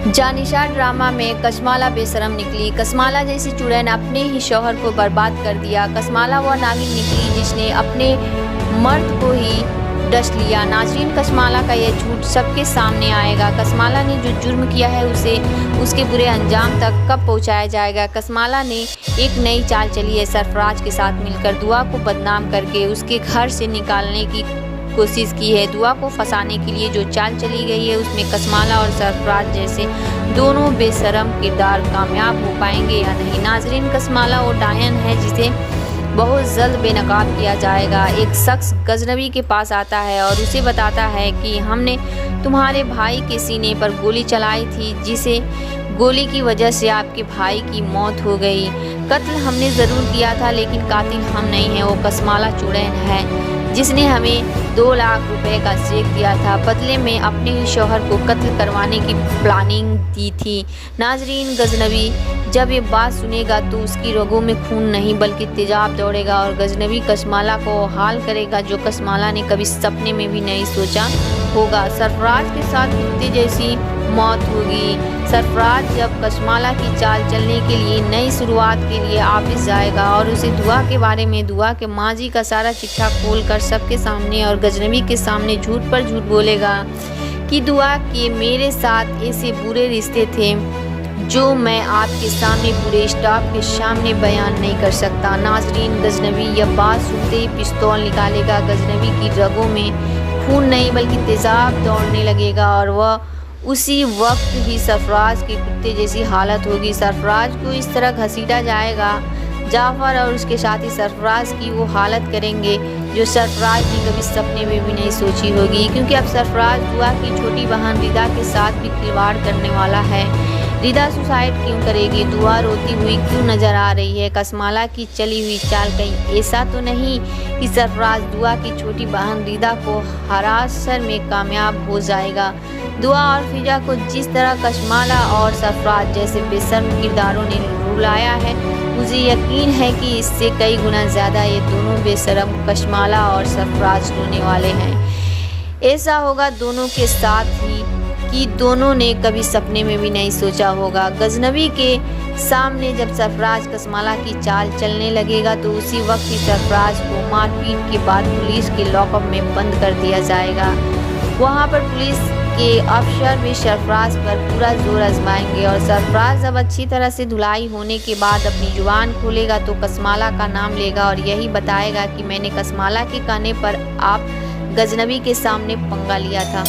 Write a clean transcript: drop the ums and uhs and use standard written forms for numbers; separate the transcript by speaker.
Speaker 1: जानिशा drama में कस्माला बेशरम निकली। कस्माला जैसी चुड़ैल अपने ही शौहर को बर्बाद कर दिया। कस्माला वह नागिन निकली जिसने अपने मर्द को ही डस लिया। नाज़रीन, कस्माला का यह झूठ सबके सामने आएगा। कस्माला ने जो जुर्म किया है उसे उसके बुरे अंजाम तक कब पहुंचाया जाएगा। कस्माला ने एक नई चाल चली है। सरफराज के साथ मिलकर दुआ को बदनाम करके उसके घर से निकालने की कोशिश की है। दुआ को फंसाने के लिए जो चाल चली गई है उसमें कस्माला और सरफराज जैसे दोनों बेशरम किरदार कामयाब हो पाएंगे या नहीं। नाज़रीन, कस्माला वो डायन है जिसे बहुत जल्द बेनकाब किया जाएगा। एक शख्स गजनबी के पास आता है और उसे बताता है कि हमने तुम्हारे भाई के सीने पर गोली चलाई थी, जिसे गोली की वजह से आपके भाई की मौत हो गई। कत्ल हमने ज़रूर किया था लेकिन कातिल हम नहीं हैं। वो कस्माला चुड़ैल है जिसने हमें 2 लाख रुपए का चेक दिया था, बदले में अपने ही शौहर को कत्ल करवाने की प्लानिंग दी थी। नाजरीन, गजनबी जब ये बात सुनेगा तो उसकी रगों में खून नहीं बल्कि तेजाब दौड़ेगा और गजनबी कस्माला को हाल करेगा जो कस्माला ने कभी सपने में भी नहीं सोचा होगा। सरफराज के साथ कुत्ते जैसी मौत होगी। सरफराज जब कस्माला की चाल चलने के लिए नई शुरुआत के लिए ऑफिस जाएगा और उसे दुआ के बारे में, दुआ के माजी का सारा चिट्ठा खोलकर सबके सामने और गजनबी के सामने झूठ पर झूठ बोलेगा कि दुआ के मेरे साथ ऐसे बुरे रिश्ते थे जो मैं आपके सामने पूरे स्टाफ के सामने बयान नहीं कर सकता। नाजरीन, गजनबी यह बात सुनते ही पिस्तौल निकालेगा। गजनबी की रगों में खून नहीं बल्कि तेजाब दौड़ने लगेगा और वह उसी वक्त ही सरफराज के कुत्ते जैसी हालत होगी। सरफराज को इस तरह घसीटा जाएगा, जाफर और उसके साथी सरफराज की वो हालत करेंगे जो सरफराज ने कभी सपने में भी नहीं सोची होगी, क्योंकि अब सरफराज दुआ की छोटी बहन रिदा के साथ भी खिलवाड़ करने वाला है। रिदा सुसाइड क्यों करेगी? दुआ रोती हुई क्यों नजर आ रही है? कस्माला की चली हुई चाल कहीं ऐसा तो नहीं कि सरफराज दुआ की छोटी बहन रिदा को हरासर में कामयाब हो जाएगा? दुआ और फिजा को जिस तरह कस्माला और सरफराज जैसे बेशर्म किरदारों ने रुलाया है, मुझे यकीन है कि इससे कई गुना ज़्यादा ये दोनों बेशर्म कस्माला और सरफराज रोने वाले हैं। ऐसा होगा दोनों के साथ ही कि दोनों ने कभी सपने में भी नहीं सोचा होगा। गजनबी के सामने जब सरफराज कस्माला की चाल चलने लगेगा तो उसी वक्त ही सरफराज को मारपीट के बाद पुलिस के लॉकअप में बंद कर दिया जाएगा। वहां पर पुलिस के अफसर भी सरफराज पर पूरा जोर आजमाएंगे और सरफराज जब अच्छी तरह से धुलाई होने के बाद अपनी जुबान खोलेगा तो कस्माला का नाम लेगा और यही बताएगा कि मैंने कस्माला के कहने पर आप गजनबी के सामने पंगा लिया था।